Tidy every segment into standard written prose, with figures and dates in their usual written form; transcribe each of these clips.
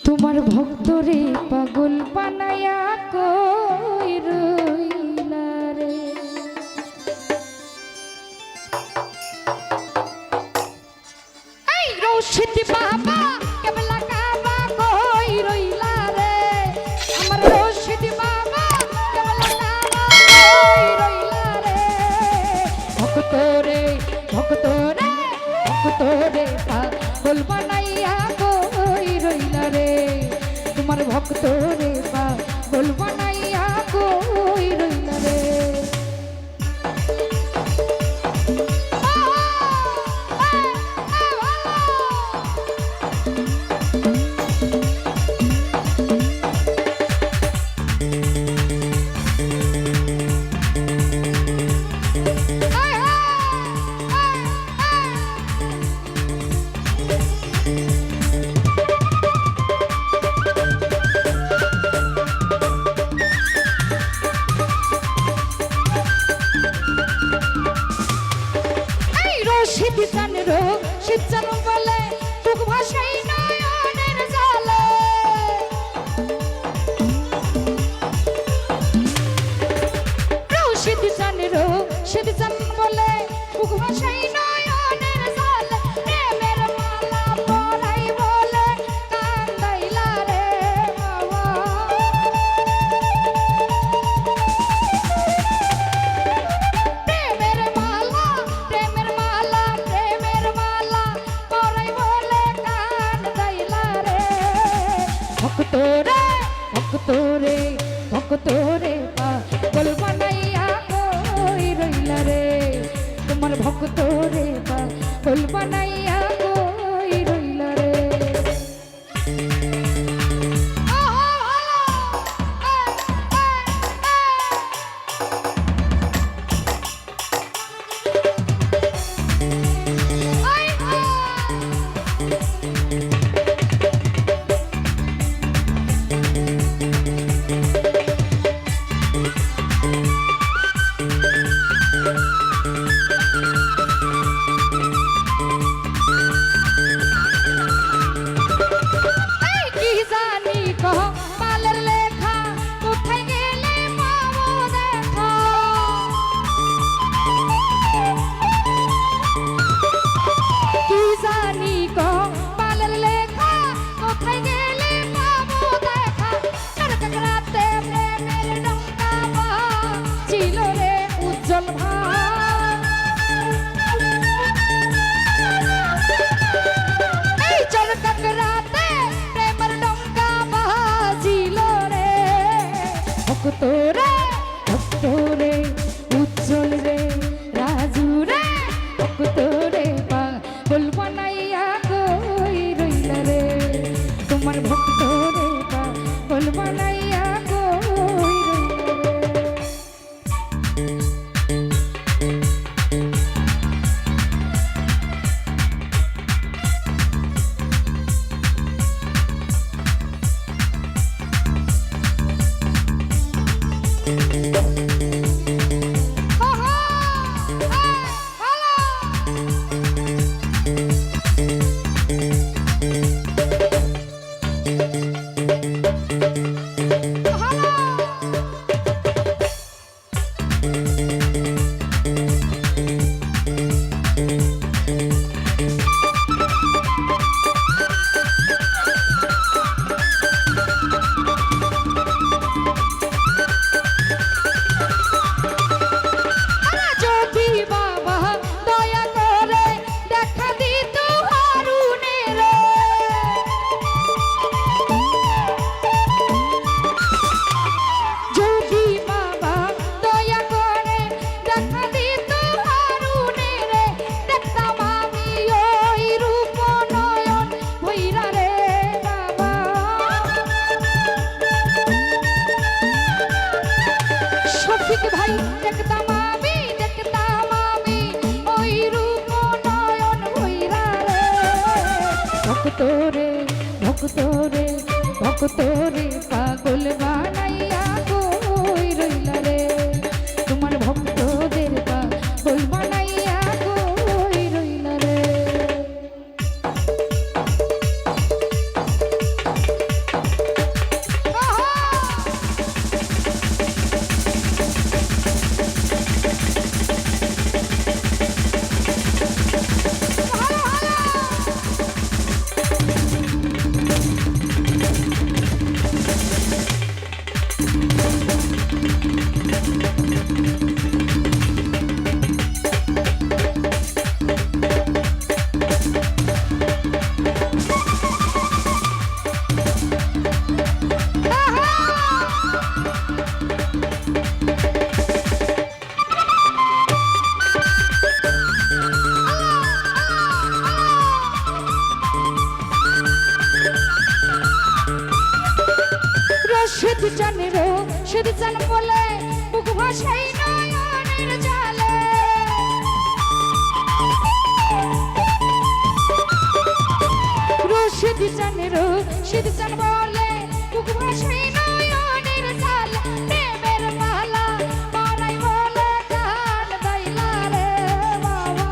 তোমার ভক্তরে পাগল বানায়া কই রইলা রে। এই রশিদ বাবা কেবলা কাবা কই রইলা রে। আমার রশিদ বাবা কেবলা কাবা কই রইলা রে। ভক্তরে ভক্তরে ভক্তরে পাগল বানাইয়া কই রইলা রে। তোমার ভক্তরে পাগল বানাইয়া কই রইলা রে। শিবচান বলে তুক ভাষাই নয়নের জলে। শিবচান বলে তুক ভাষাই নয়নের জলে। প্রেমের মালা পরাই বলে কান্দাইলা রে বাবা। প্রেমের মালা প্রেমের মালা প্রেমের মালা পরাই বলে কান্দাইলা রে। ভক্তরে ভক্তরে ভক্তরে পাগল বানাইয়া কই রইলা রে। তোমার ভক্তরে পাগল বানাইয়া কই রইলা রে। ভক্তরে ভক্তরে উজ্জ্বল রে রাজু রে। ভক্তরে পাগল বানাইয়া কই রইলা রে। তোমার ভক্তরে পাগল বানাইয়া কই রইলা রে। ভক্তরে ভক্তরে ভক্তরে পাগল বানাইয়া কই রইলা রে। তোমার ভক্তদের পাগল বানাইয়া কই রইলা রে। শুধু চানের শুধু চান বলে বুক ভাসাই নয়নের জালে শুধু চানের শুধু চান বলে বুক ভাসাই নয়নের জালে প্রেমের মালা পরাই বলে গান গাইলা রে বাবা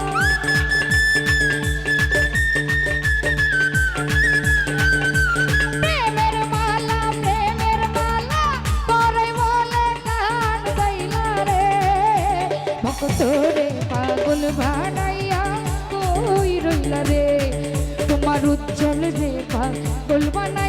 প্রেমের মালা পরাই বলে গান গাইলা রে ভক্তরে পাগল বানাইয়া কই রইলা রে তোমার উজ্জ্বল রে পাগল বানাই